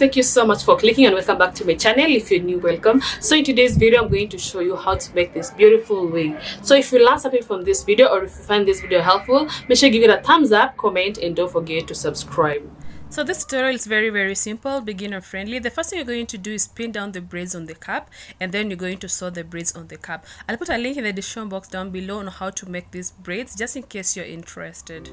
thank you so much for clicking and welcome back to my channel. If you're new, welcome. So in today's video, I'm going to show you how to make this beautiful wig. So if you learned something from this video or if you find this video helpful, make sure you give it a thumbs up, comment, and don't forget to subscribe. So this tutorial is very simple, beginner friendly. The first thing you're going to do is pin down the braids on the cap, and then you're going to sew the braids on the cap. I'll put a link in the description box down below on how to make these braids, just in case you're interested.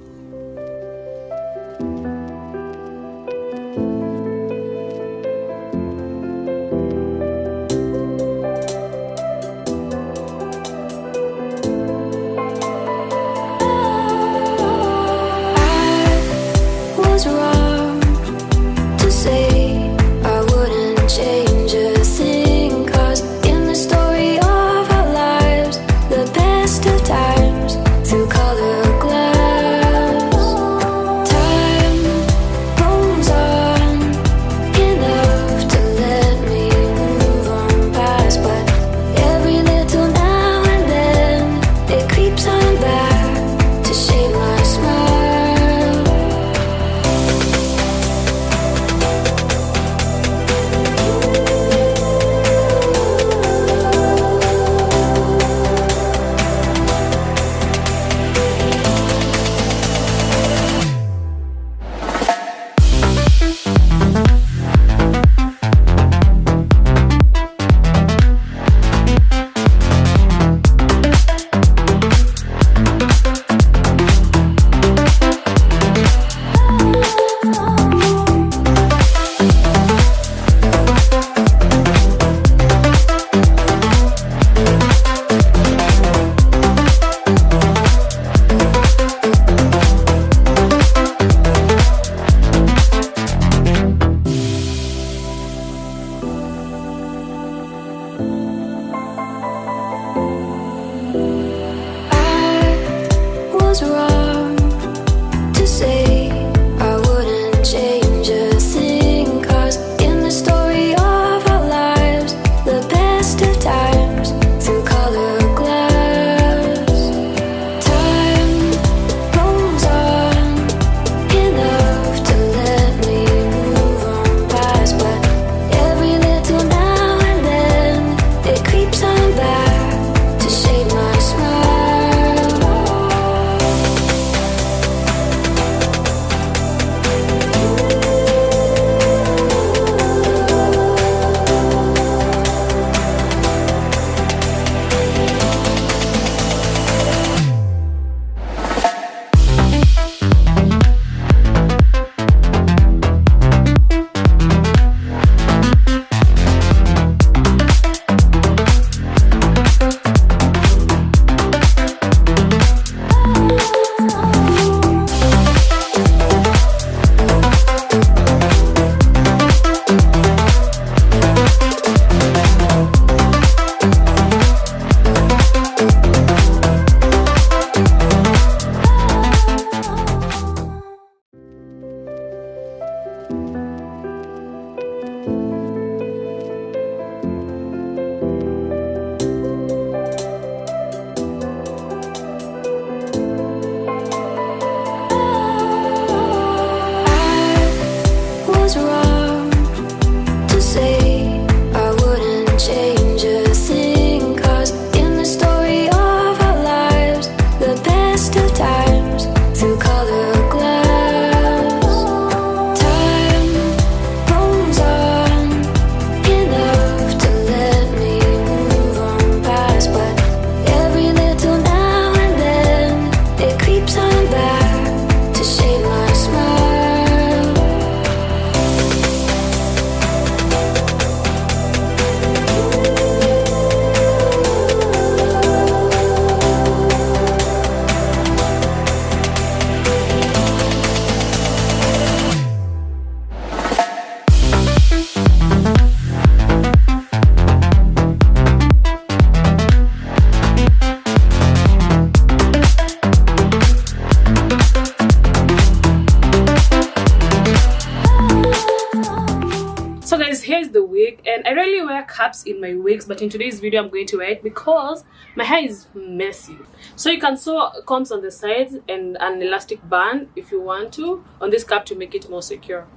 So guys, here's the wig, and I rarely wear caps in my wigs, but in today's video I'm going to wear it because my hair is messy. So you can sew combs on the sides and an elastic band if you want to on this cap to make it more secure.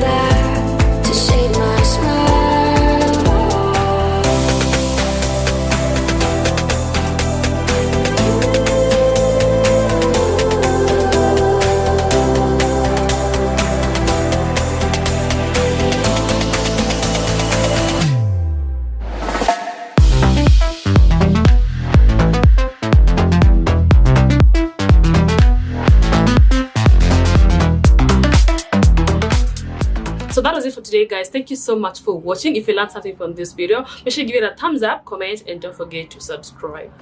there to shade my smile. So that was it for today, guys. Thank you so much for watching. If you learned something from this video, make sure you give it a thumbs up, comment, and don't forget to subscribe.